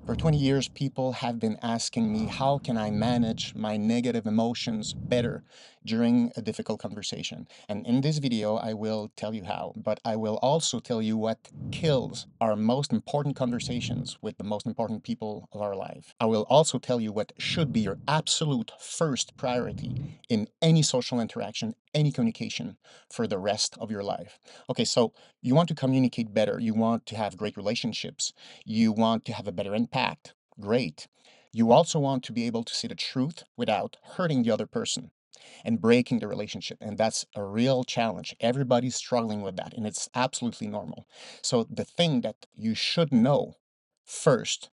For 20 years, people have been asking me, how can I manage my negative emotions better during a difficult conversation? And in this video, I will tell you how, but I will also tell you what kills our most important conversations with the most important people of our life. I will also tell you what should be your absolute first priority in any social interaction, any communication for the rest of your life. Okay, so you want to communicate better, you want to have great relationships, you want to have a better impact. Great. You also want to be able to say the truth without hurting the other person and breaking the relationship. And that's a real challenge. Everybody's struggling with that, and it's absolutely normal. So, the thing that you should know first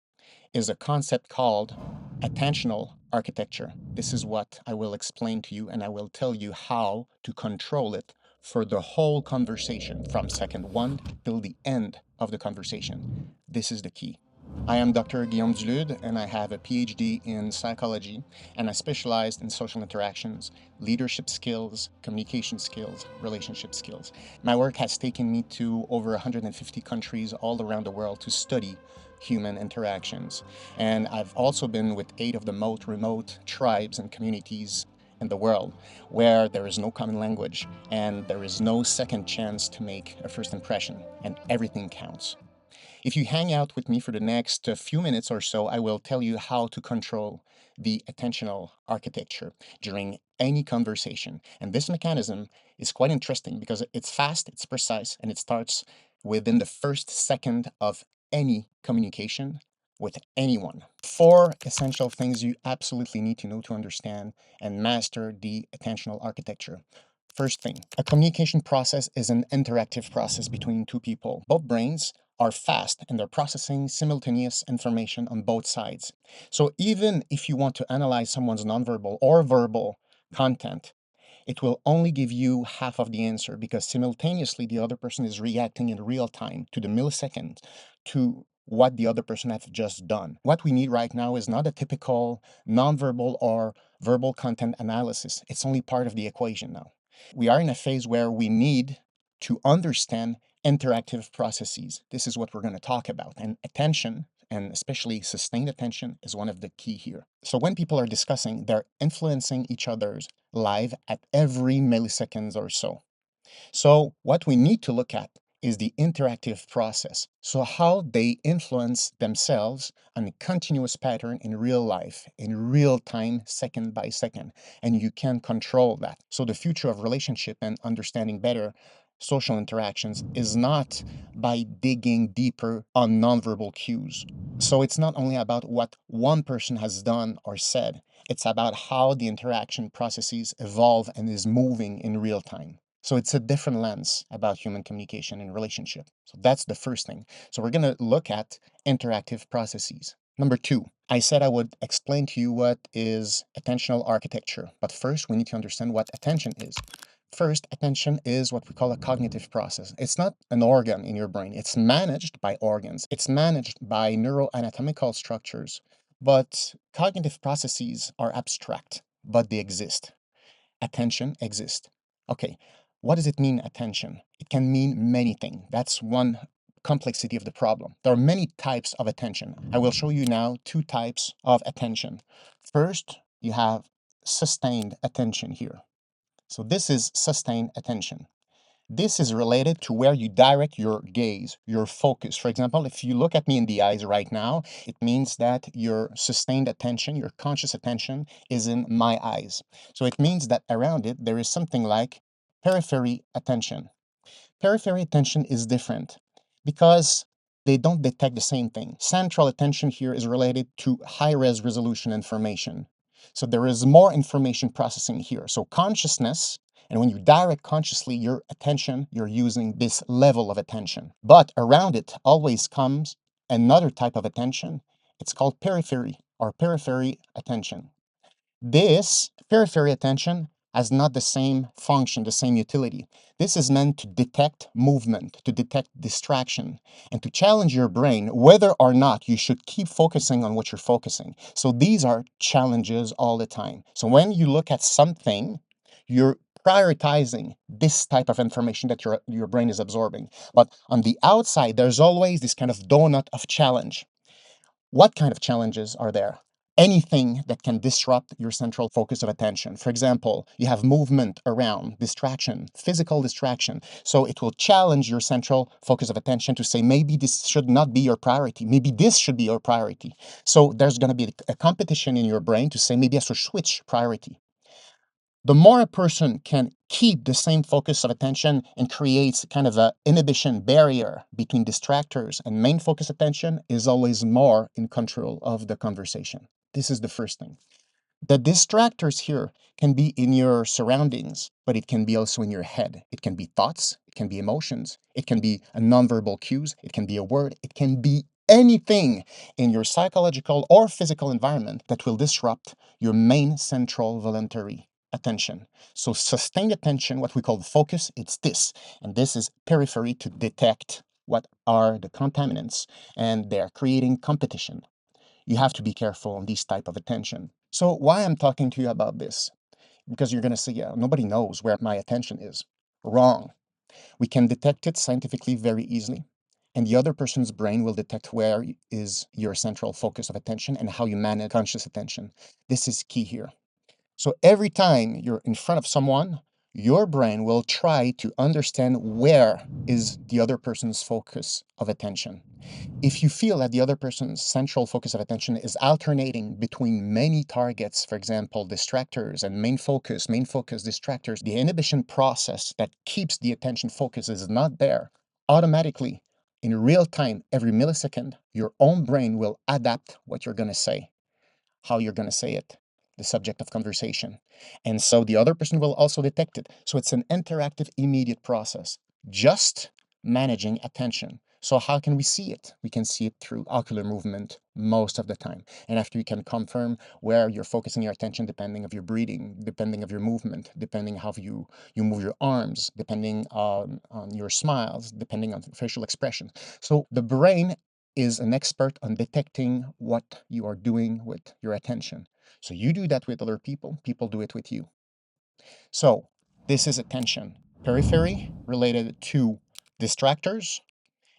is a concept called attentional architecture. This is what I will explain to you, and I will tell you how to control it for the whole conversation from second one till the end of the conversation. This is the key. I am Dr. Guillaume Dulude, and I have a PhD in psychology, and I specialized in social interactions, leadership skills, communication skills, relationship skills. My work has taken me to over 150 countries all around the world to study human interactions. And I've also been with 8 of the most remote tribes and communities in the world where there is no common language and there is no second chance to make a first impression, and everything counts. If you hang out with me for the next few minutes or so, I will tell you how to control the attentional architecture during any conversation. And this mechanism is quite interesting because it's fast, it's precise, and it starts within the first second of any communication with anyone. 4 essential things you absolutely need to know to understand and master the attentional architecture. First thing, a communication process is an interactive process between two people. Both brains are fast and they're processing simultaneous information on both sides. So even if you want to analyze someone's nonverbal or verbal content, it will only give you half of the answer because simultaneously the other person is reacting in real time to the millisecond to what the other person has just done. What we need right now is not a typical nonverbal or verbal content analysis. It's only part of the equation now. We are in a phase where we need to understand interactive processes. This is what we're going to talk about. And attention, and especially sustained attention, is one of the key here. So when people are discussing, they're influencing each other's live at every milliseconds or so. So what we need to look at is the interactive process. So how they influence themselves on a continuous pattern in real life, in real time, second by second. And you can control that. So the future of relationship and understanding better social interactions is not by digging deeper on nonverbal cues. So it's not only about what one person has done or said, it's about how the interaction processes evolve and is moving in real time. So it's a different lens about human communication and relationship. So that's the first thing. So we're going to look at interactive processes. Number 2, I said I would explain to you what is attentional architecture. But first, we need to understand what attention is. First, attention is what we call a cognitive process. It's not an organ in your brain. It's managed by organs. It's managed by neuroanatomical structures. But cognitive processes are abstract, but they exist. Attention exists. Okay, what does it mean, attention? It can mean many things. That's one complexity of the problem. There are many types of attention. I will show you now 2 types of attention. First, you have sustained attention here. So this is sustained attention. This is related to where you direct your gaze, your focus. For example, if you look at me in the eyes right now, it means that your sustained attention, your conscious attention is in my eyes. So it means that around it, there is something like periphery attention. Periphery attention is different because they don't detect the same thing. Central attention here is related to high-res resolution information. So there is more information processing here. So consciousness, and when you direct consciously your attention, you're using this level of attention. But around it always comes another type of attention. It's called periphery or periphery attention. This periphery attention has not the same function, the same utility. This is meant to detect movement, to detect distraction, and to challenge your brain whether or not you should keep focusing on what you're focusing. So these are challenges all the time. So when you look at something, you're prioritizing this type of information that your brain is absorbing. But on the outside, there's always this kind of donut of challenge. What kind of challenges are there? Anything that can disrupt your central focus of attention. For example, you have movement around, distraction, physical distraction. So it will challenge your central focus of attention to say, maybe this should not be your priority. Maybe this should be your priority. So there's going to be a competition in your brain to say, maybe I should switch priority. The more a person can keep the same focus of attention and creates kind of an inhibition barrier between distractors and main focus attention is always more in control of the conversation. This is the first thing. The distractors here can be in your surroundings, but it can be also in your head. It can be thoughts, it can be emotions, it can be a nonverbal cues, it can be a word, it can be anything in your psychological or physical environment that will disrupt your main central voluntary attention. So sustained attention, what we call focus, it's this, and this is periphery to detect what are the contaminants, and they're creating competition. You have to be careful on these type of attention. So why I'm talking to you about this? Because you're going to say, yeah, nobody knows where my attention is. Wrong. We can detect it scientifically very easily. And the other person's brain will detect where is your central focus of attention and how you manage conscious attention. This is key here. So every time you're in front of someone, your brain will try to understand where is the other person's focus of attention. If you feel that the other person's central focus of attention is alternating between many targets, for example, distractors and main focus, distractors, the inhibition process that keeps the attention focus is not there, automatically, in real time, every millisecond, your own brain will adapt what you're going to say, how you're going to say it, the subject of conversation. And so the other person will also detect it. So it's an interactive, immediate process, just managing attention. So how can we see it? We can see it through ocular movement most of the time. And after you can confirm where you're focusing your attention depending of your breathing, depending of your movement, depending how you move your arms, depending on your smiles, depending on facial expression. So the brain is an expert on detecting what you are doing with your attention. So you do that with other people, people do it with you. So this is attention. Periphery related to distractors,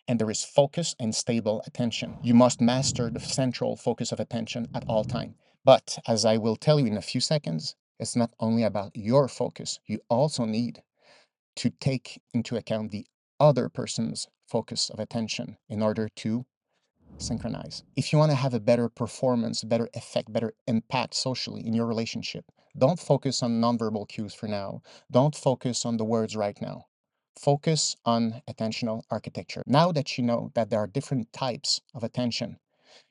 and there is focus and stable attention. You must master the central focus of attention at all time. But as I will tell you in a few seconds, it's not only about your focus. You also need to take into account the other person's focus of attention in order to synchronize. If you want to have a better performance, better effect, better impact socially in your relationship, don't focus on nonverbal cues for now. Don't focus on the words right now. Focus on attentional architecture. Now that you know that there are different types of attention,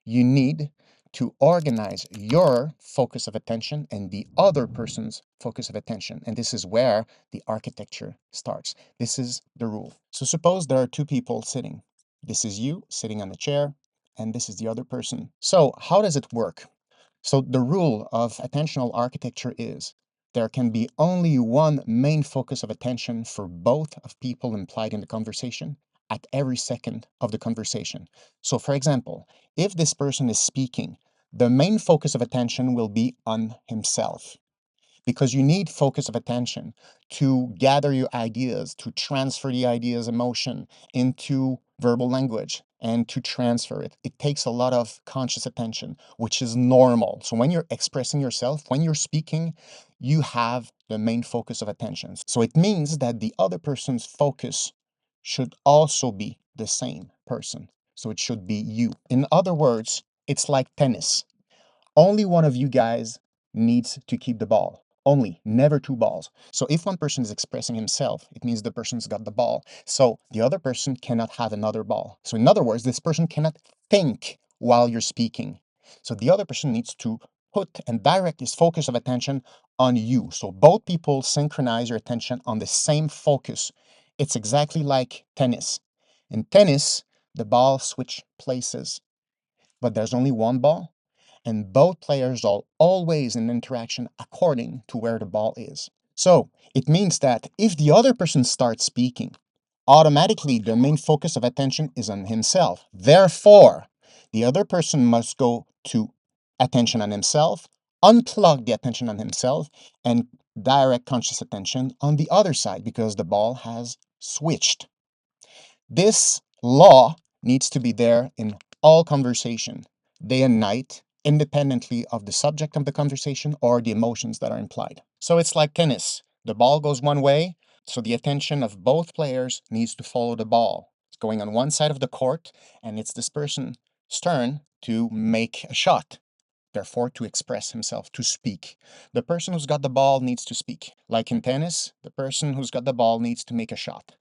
you need to organize your focus of attention and the other person's focus of attention. And this is where the architecture starts. This is the rule. So suppose there are two people sitting. This is you sitting on a chair, and this is the other person. So how does it work? So the rule of attentional architecture is there can be only one main focus of attention for both of people implied in the conversation at every second of the conversation. So for example, if this person is speaking, the main focus of attention will be on himself, because you need focus of attention to gather your ideas, to transfer the ideas emotion into verbal language and to transfer it. It takes a lot of conscious attention, which is normal. So when you're expressing yourself, when you're speaking, you have the main focus of attention. So it means that the other person's focus should also be the same person. So it should be you. In other words, it's like tennis. Only one of you guys needs to keep the ball. Only, never two balls. So if one person is expressing himself, it means the person's got the ball. So the other person cannot have another ball. So in other words, this person cannot think while you're speaking. So the other person needs to put and direct his focus of attention on you. So both people synchronize your attention on the same focus. It's exactly like tennis. In tennis, the ball switch places, but there's only one ball, and both players are always in interaction according to where the ball is. So it means that if the other person starts speaking, automatically the main focus of attention is on himself. Therefore, the other person must go to attention on himself, unplug the attention on himself, and direct conscious attention on the other side because the ball has switched. This law needs to be there in all conversation. day and night, independently of the subject of the conversation or the emotions that are implied. So it's like tennis. The ball goes one way, so the attention of both players needs to follow the ball. It's going on one side of the court, and it's this person's turn to make a shot, therefore to express himself, to speak. The person who's got the ball needs to speak. Like in tennis, the person who's got the ball needs to make a shot.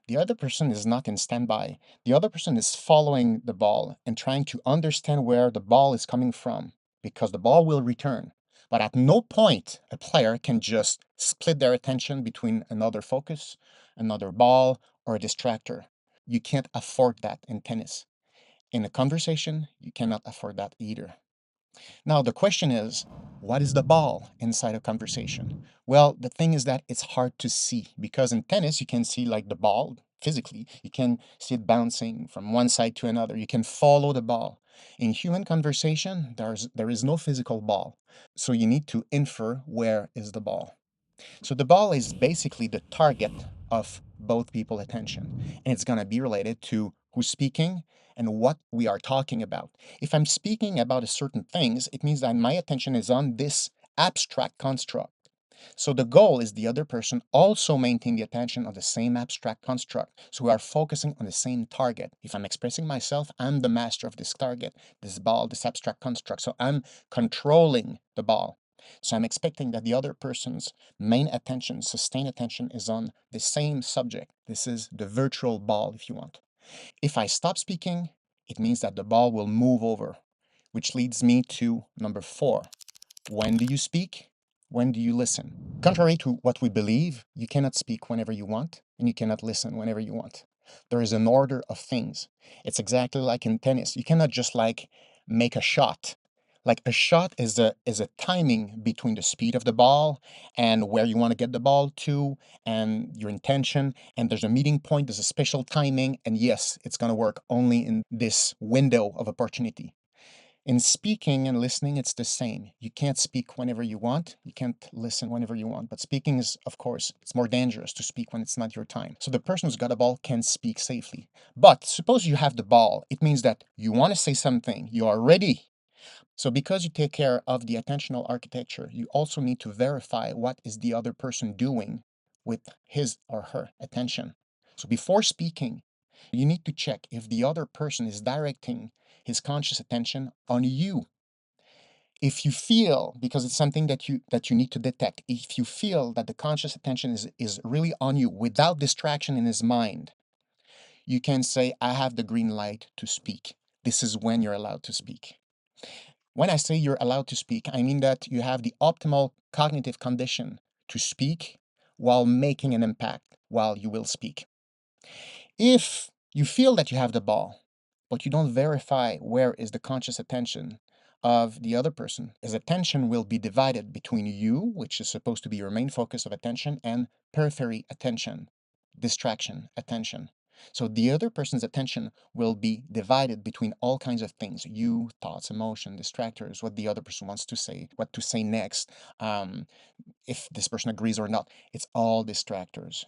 The other person is not in standby. The other person is following the ball and trying to understand where the ball is coming from, because the ball will return. But at no point a player can just split their attention between another focus, another ball, or a distractor. You can't afford that in tennis. In a conversation, you cannot afford that either. Now, the question is, what is the ball inside a conversation? Well, the thing is that it's hard to see, because in tennis, you can see like the ball physically. You can see it bouncing from one side to another. You can follow the ball. In human conversation, there is no physical ball. So you need to infer where is the ball. So the ball is basically the target of both people's attention, and it's going to be related to who's speaking and what we are talking about. If I'm speaking about a certain things, it means that my attention is on this abstract construct. So the goal is the other person also maintain the attention on the same abstract construct. So we are focusing on the same target. If I'm expressing myself, I'm the master of this target, this ball, this abstract construct. So I'm controlling the ball. So I'm expecting that the other person's main attention, sustained attention, is on the same subject. This is the virtual ball, if you want. If I stop speaking, it means that the ball will move over, which leads me to number 4. When do you speak? When do you listen? Contrary to what we believe, you cannot speak whenever you want, and you cannot listen whenever you want. There is an order of things. It's exactly like in tennis. You cannot just like make a shot. Like a shot is a timing between the speed of the ball and where you want to get the ball to and your intention. And there's a meeting point, there's a special timing, and yes, it's gonna work only in this window of opportunity. In speaking and listening, it's the same. You can't speak whenever you want. You can't listen whenever you want. But speaking is, of course, it's more dangerous to speak when it's not your time. So the person who's got a ball can speak safely. But suppose you have the ball. It means that you want to say something. You are ready. So because you take care of the attentional architecture, you also need to verify what is the other person doing with his or her attention. So before speaking, you need to check if the other person is directing his conscious attention on you. If you feel, because it's something that you need to detect, if you feel that the conscious attention is really on you without distraction in his mind, you can say, I have the green light to speak. This is when you're allowed to speak. When I say you're allowed to speak, I mean that you have the optimal cognitive condition to speak while making an impact while you will speak. If you feel that you have the ball, but you don't verify where is the conscious attention of the other person, his attention will be divided between you, which is supposed to be your main focus of attention, and periphery attention, distraction attention. So the other person's attention will be divided between all kinds of things: you, thoughts, emotion, distractors, what the other person wants to say, what to say next, if this person agrees or not. It's all distractors.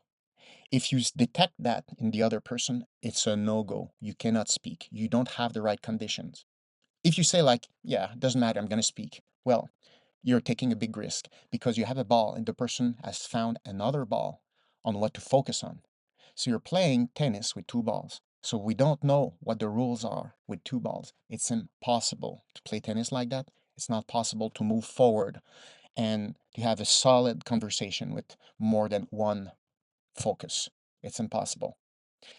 If you detect that in the other person, it's a no-go. You cannot speak. You don't have the right conditions. If you say like, yeah, it doesn't matter, I'm going to speak, well, you're taking a big risk because you have a ball and the person has found another ball on what to focus on. So you're playing tennis with two balls. So we don't know what the rules are with two balls. It's impossible to play tennis like that. It's not possible to move forward and to have a solid conversation with more than one focus. It's impossible.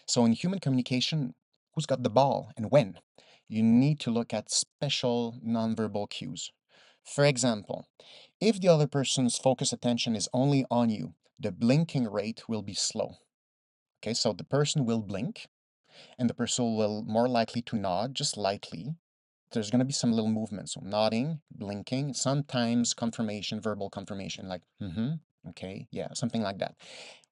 So in human communication, who's got the ball and when? You need to look at special nonverbal cues. For example, if the other person's focus attention is only on you, the blinking rate will be slow. Okay, so the person will blink and the person will more likely to nod just lightly. There's going to be some little movement. So nodding, blinking, sometimes confirmation, verbal confirmation, like, okay, yeah, something like that.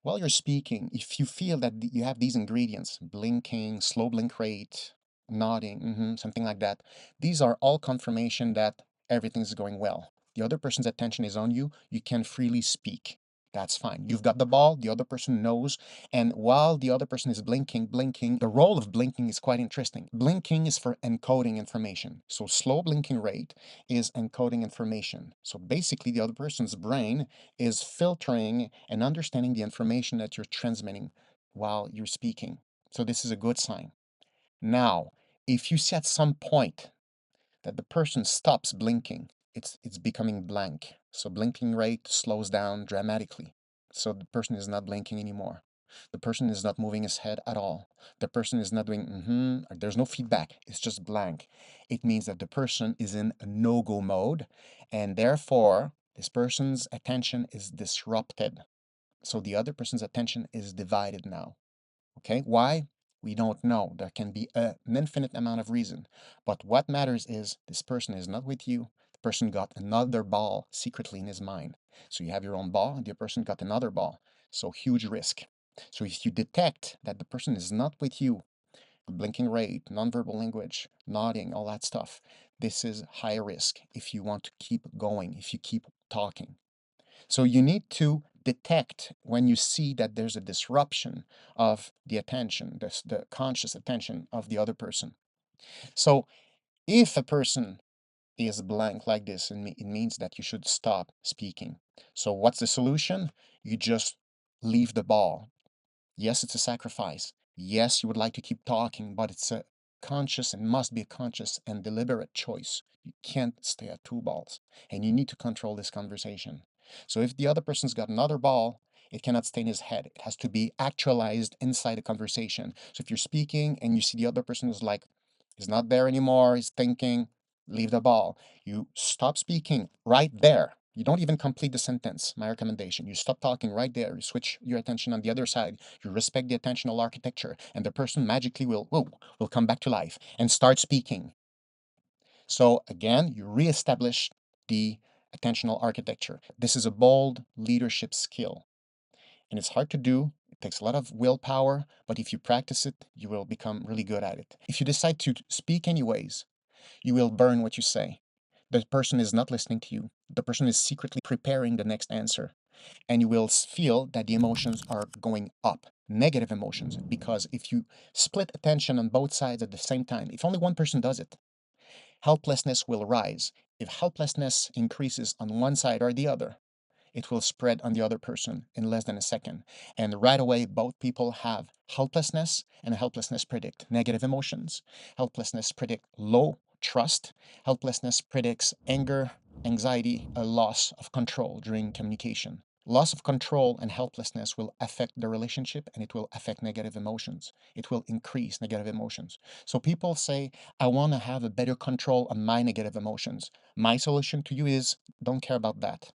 While you're speaking, if you feel that you have these ingredients, blinking, slow blink rate, nodding, something like that, these are all confirmation that everything's going well. The other person's attention is on you. You can freely speak. That's fine. You've got the ball, the other person knows, and while the other person is blinking, the role of blinking is quite interesting. Blinking is for encoding information. So slow blinking rate is encoding information. So basically the other person's brain is filtering and understanding the information that you're transmitting while you're speaking. So this is a good sign. Now, if you see at some point that the person stops blinking, it's becoming blank. So blinking rate slows down dramatically. So the person is not blinking anymore. The person is not moving his head at all. The person is not doing there's no feedback. It's just blank. It means that the person is in a no-go mode, and therefore this person's attention is disrupted. So the other person's attention is divided now. Okay, why? We don't know. There can be an infinite amount of reason. But what matters is this person is not with you. The person got another ball secretly in his mind. So you have your own ball, and the other person got another ball. So huge risk. So if you detect that the person is not with you, blinking rate, nonverbal language, nodding, all that stuff, this is high risk if you want to keep going, if you keep talking. So you need to detect when you see that there's a disruption of the attention, the conscious attention of the other person. So if a person is blank like this, it means that you should stop speaking. So what's the solution? You just leave the ball. Yes, it's a sacrifice. Yes, you would like to keep talking, but it's a conscious and must be a conscious and deliberate choice. You can't stay at two balls, and you need to control this conversation. So if the other person's got another ball, it cannot stay in his head. It has to be actualized inside a conversation. So if you're speaking and you see the other person is like, he's not there anymore, he's thinking, leave the ball. You stop speaking right there. You don't even complete the sentence, my recommendation. You stop talking right there. You switch your attention on the other side. You respect the attentional architecture, and the person magically will come back to life and start speaking. So again, you reestablish the attentional architecture. This is a bold leadership skill, and it's hard to do. It takes a lot of willpower, but if you practice it, you will become really good at it. If you decide to speak anyways, you will burn what you say. The person is not listening to you. The person is secretly preparing the next answer. And you will feel that the emotions are going up, negative emotions, because if you split attention on both sides at the same time, if only one person does it, helplessness will rise. If helplessness increases on one side or the other, it will spread on the other person in less than a second. And right away, both people have helplessness, and helplessness predict negative emotions. Helplessness predict low trust. Helplessness predicts anger, anxiety, a loss of control during communication. Loss of control and helplessness will affect the relationship, and it will affect negative emotions. It will increase negative emotions. So people say, I want to have a better control on my negative emotions. My solution to you is don't care about that.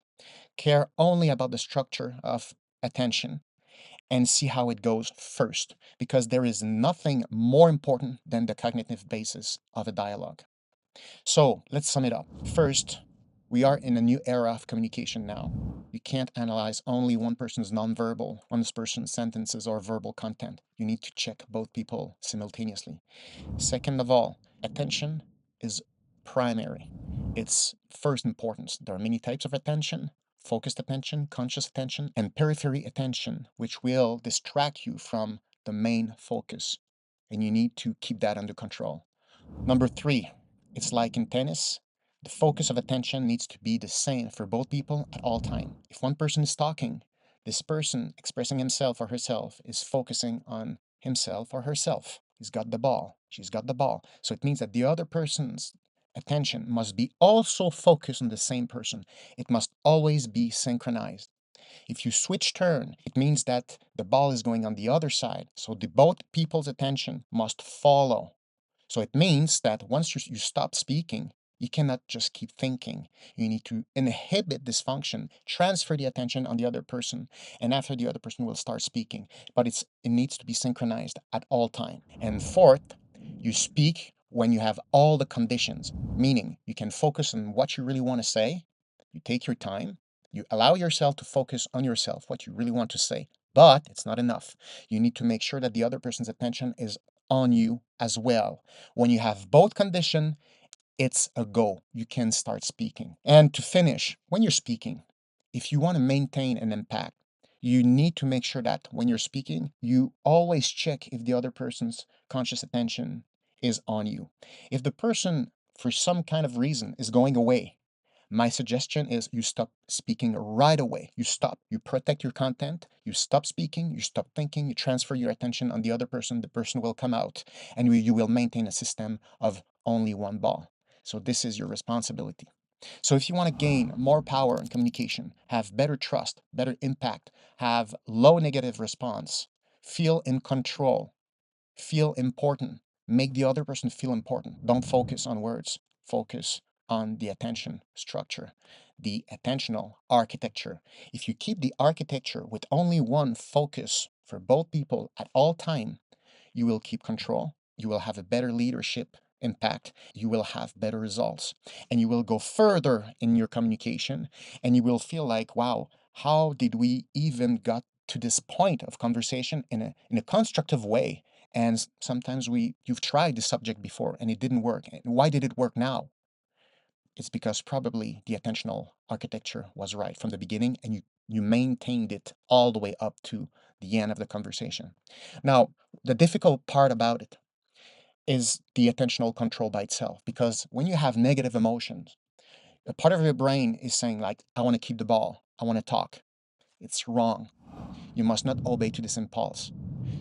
Care only about the structure of attention and see how it goes first, because there is nothing more important than the cognitive basis of a dialogue. So let's sum it up. First, we are in a new era of communication now. You can't analyze only one person's nonverbal, one person's sentences or verbal content. You need to check both people simultaneously. Second of all, attention is primary. It's first importance. There are many types of attention: focused attention, conscious attention, and periphery attention, which will distract you from the main focus. And you need to keep that under control. Number three, it's like in tennis. The focus of attention needs to be the same for both people at all time. If one person is talking, this person expressing himself or herself is focusing on himself or herself. He's got the ball. She's got the ball. So it means that the other person's attention must be also focused on the same person. It must always be synchronized. If you switch turn, it means that the ball is going on the other side. So the both people's attention must follow. So it means that once you stop speaking, you cannot just keep thinking. You need to inhibit this function, transfer the attention on the other person, and after the other person will start speaking. But it needs to be synchronized at all time. And fourth, you speak when you have all the conditions, meaning you can focus on what you really want to say. You take your time. You allow yourself to focus on yourself, what you really want to say. But it's not enough. You need to make sure that the other person's attention is on you as well. When you have both conditions, it's a go. You can start speaking. And to finish, when you're speaking, if you want to maintain an impact, You need to make sure that when you're speaking, you always check if the other person's conscious attention is on you. If the person, for some kind of reason, is going away, my suggestion is you stop speaking right away. You stop. You protect your content. You stop speaking. You stop thinking. You transfer your attention on the other person. The person will come out, and you will maintain a system of only one ball. So this is your responsibility. So if you want to gain more power in communication, have better trust, better impact, have low negative response, feel in control, feel important, make the other person feel important. Don't focus on words, focus on the attention structure, the attentional architecture. If you keep the architecture with only one focus for both people at all time, you will keep control, you will have a better leadership impact, you will have better results, and you will go further in your communication, and you will feel like, wow, how did we even got to this point of conversation in a constructive way? And sometimes you've tried the subject before and it didn't work. And why did it work now? It's because probably the attentional architecture was right from the beginning, and you maintained it all the way up to the end of the conversation. Now, the difficult part about it is the attentional control by itself, because when you have negative emotions, a part of your brain is saying like, I want to keep the ball, I want to talk. It's wrong. You must not obey to this impulse.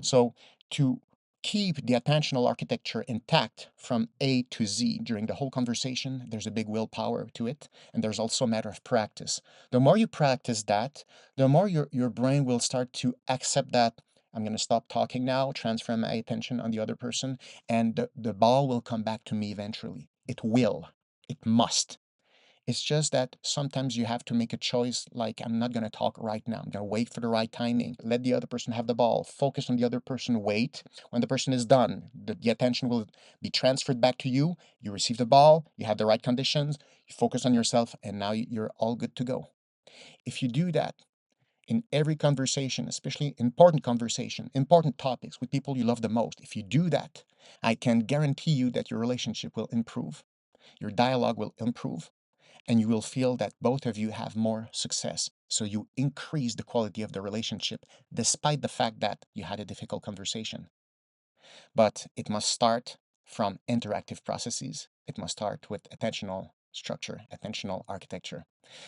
So to keep the attentional architecture intact from A to Z during the whole conversation, there's a big willpower to it, and there's also a matter of practice. The more you practice that, the more your brain will start to accept that I'm going to stop talking now, transfer my attention on the other person, and the ball will come back to me eventually. It will. It must. It's just that sometimes you have to make a choice like, I'm not going to talk right now. I'm going to wait for the right timing. Let the other person have the ball. Focus on the other person. Wait. When the person is done, the attention will be transferred back to you. You receive the ball. You have the right conditions. You focus on yourself, and now you're all good to go. If you do that in every conversation, especially important conversation, important topics with people you love the most, if you do that, I can guarantee you that your relationship will improve. Your dialogue will improve, and you will feel that both of you have more success. So you increase the quality of the relationship despite the fact that you had a difficult conversation. But it must start from interactive processes. It must start with attentional structure, attentional architecture.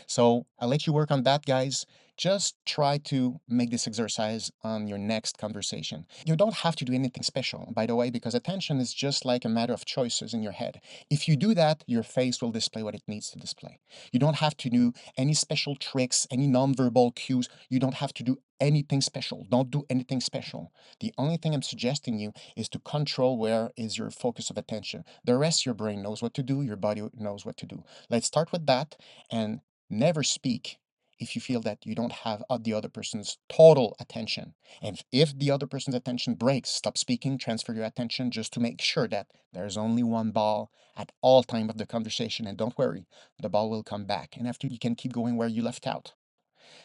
So I'll let you work on that, guys. Just try to make this exercise on your next conversation. You don't have to do anything special, by the way, because attention is just like a matter of choices in your head. If you do that, your face will display what it needs to display. You don't have to do any special tricks, any nonverbal cues. You don't have to do anything special. Don't do anything special. The only thing I'm suggesting you is to control where is your focus of attention. The rest, your brain knows what to do, your body knows what to do. Let's start with that, and never speak if you feel that you don't have the other person's total attention. And if the other person's attention breaks, stop speaking, transfer your attention just to make sure that there's only one ball at all time of the conversation. And don't worry, the ball will come back. And after, you can keep going where you left out.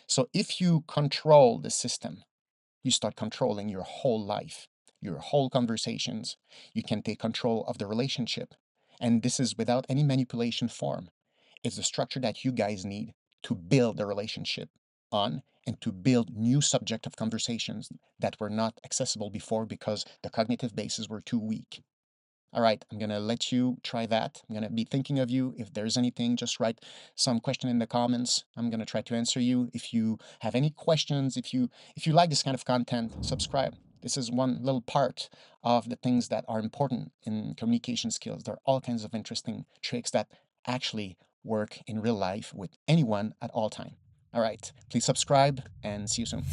So if you control the system, you start controlling your whole life, your whole conversations. You can take control of the relationship. And this is without any manipulation form. It's the structure that you guys need to build the relationship on, and to build new subject of conversations that were not accessible before because the cognitive bases were too weak. All right, I'm gonna let you try that. I'm gonna be thinking of you. If there's anything, just write some question in the comments. I'm gonna try to answer you. If you have any questions, if you like this kind of content, subscribe. This is one little part of the things that are important in communication skills. There are all kinds of interesting tricks that actually work in real life with anyone at all time. All right, please subscribe and see you soon.